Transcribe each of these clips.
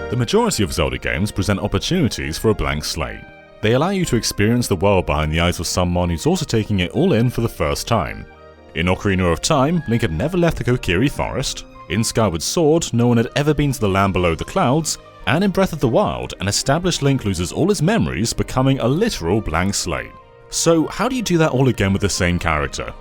The majority of Zelda games present opportunities for a blank slate. They allow you to experience the world behind the eyes of someone who's also taking it all in for the first time. In Ocarina of Time, Link had never left the Kokiri Forest. In Skyward Sword, no one had ever been to the land below the clouds. And in Breath of the Wild, an established Link loses all his memories, becoming a literal blank slate. So how do you do that all again with the same character?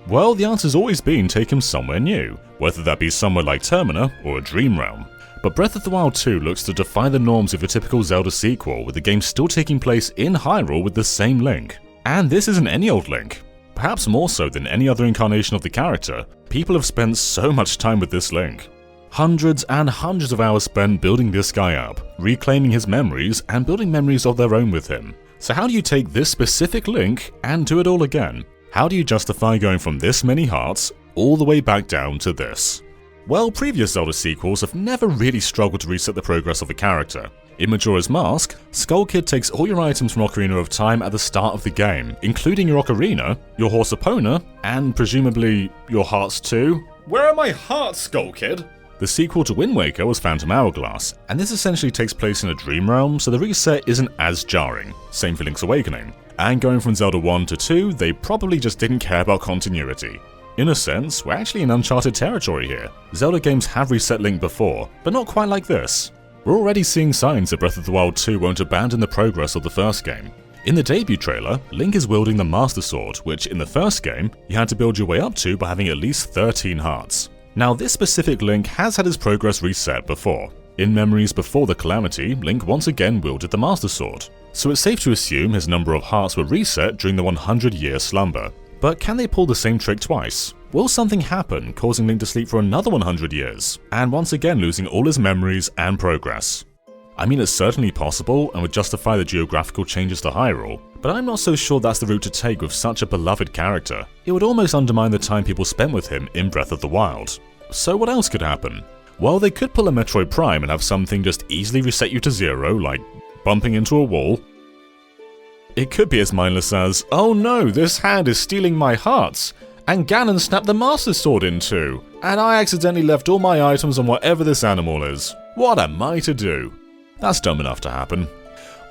Well, the answer's always been take him somewhere new, whether that be somewhere like Termina or a dream realm. But Breath of the Wild 2 looks to defy the norms of a typical Zelda sequel, with the game still taking place in Hyrule with the same Link. And this isn't any old Link. Perhaps more so than any other incarnation of the character, people have spent so much time with this Link. Hundreds and hundreds of hours spent building this guy up, reclaiming his memories, and building memories of their own with him. So how do you take this specific Link and do it all again? How do you justify going from this many hearts all the way back down to this? Well, previous Zelda sequels have never really struggled to reset the progress of a character. In Majora's Mask, Skull Kid takes all your items from Ocarina of Time at the start of the game, including your Ocarina, your Horse Epona, and presumably your hearts too. Where are my hearts, Skull Kid? The sequel to Wind Waker was Phantom Hourglass, and this essentially takes place in a dream realm, so the reset isn't as jarring. Same for Link's Awakening. And going from Zelda 1 to 2, they probably just didn't care about continuity. In a sense, we're actually in uncharted territory here. Zelda games have reset Link before, but not quite like this. We're already seeing signs that Breath of the Wild 2 won't abandon the progress of the first game. In the debut trailer, Link is wielding the Master Sword, which in the first game, you had to build your way up to by having at least 13 hearts. Now this specific Link has had his progress reset before. In Memories Before the Calamity, Link once again wielded the Master Sword, so it's safe to assume his number of hearts were reset during the 100-year slumber. But can they pull the same trick twice? Will something happen, causing Link to sleep for another 100 years, and once again losing all his memories and progress? I mean, it's certainly possible and would justify the geographical changes to Hyrule, but I'm not so sure that's the route to take with such a beloved character. It would almost undermine the time people spent with him in Breath of the Wild. So what else could happen? Well, they could pull a Metroid Prime and have something just easily reset you to zero, like bumping into a wall. It could be as mindless as, oh no, this hand is stealing my hearts, and Ganon snapped the Master Sword in two, and I accidentally left all my items on whatever this animal is. What am I to do? That's dumb enough to happen.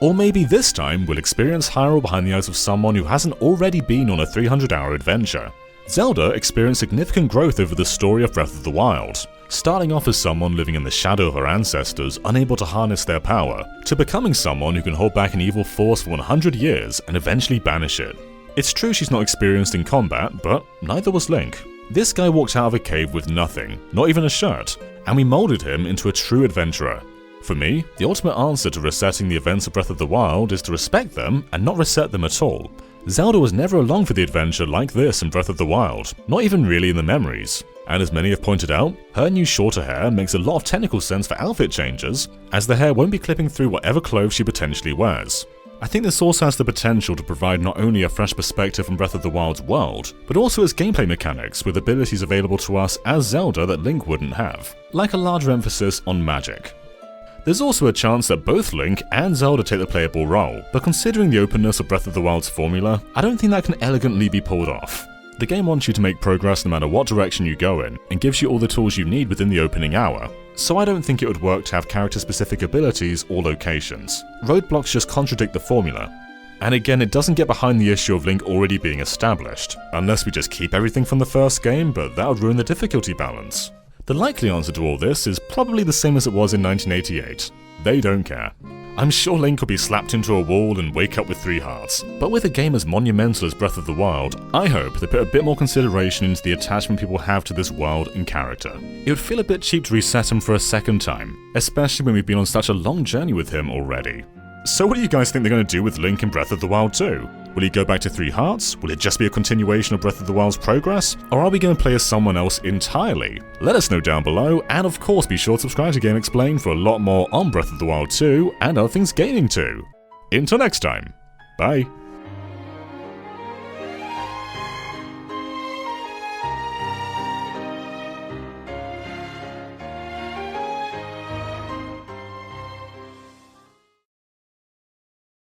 Or maybe this time we'll experience Hyrule behind the eyes of someone who hasn't already been on a 300-hour adventure. Zelda experienced significant growth over the story of Breath of the Wild, starting off as someone living in the shadow of her ancestors, unable to harness their power, to becoming someone who can hold back an evil force for 100 years and eventually banish it. It's true she's not experienced in combat, but neither was Link. This guy walked out of a cave with nothing, not even a shirt, and we molded him into a true adventurer. For me, the ultimate answer to resetting the events of Breath of the Wild is to respect them and not reset them at all. Zelda was never along for the adventure like this in Breath of the Wild, not even really in the memories. And as many have pointed out, her new shorter hair makes a lot of technical sense for outfit changes, as the hair won't be clipping through whatever clothes she potentially wears. I think this also has the potential to provide not only a fresh perspective from Breath of the Wild's world, but also its gameplay mechanics with abilities available to us as Zelda that Link wouldn't have, like a larger emphasis on magic. There's also a chance that both Link and Zelda take the playable role, but considering the openness of Breath of the Wild's formula, I don't think that can elegantly be pulled off. The game wants you to make progress no matter what direction you go in, and gives you all the tools you need within the opening hour, so I don't think it would work to have character-specific abilities or locations. Roadblocks just contradict the formula. And again, it doesn't get behind the issue of Link already being established, unless we just keep everything from the first game, but that would ruin the difficulty balance. The likely answer to all this is probably the same as it was in 1988. They don't care. I'm sure Link could be slapped into a wall and wake up with 3 hearts, but with a game as monumental as Breath of the Wild, I hope they put a bit more consideration into the attachment people have to this world and character. It would feel a bit cheap to reset him for a second time, especially when we've been on such a long journey with him already. So what do you guys think they're going to do with Link in Breath of the Wild 2? Will he go back to 3 hearts? Will it just be a continuation of Breath of the Wild's progress? Or are we going to play as someone else entirely? Let us know down below, and of course be sure to subscribe to Game Explained for a lot more on Breath of the Wild 2 and other things gaming too. Until next time, bye.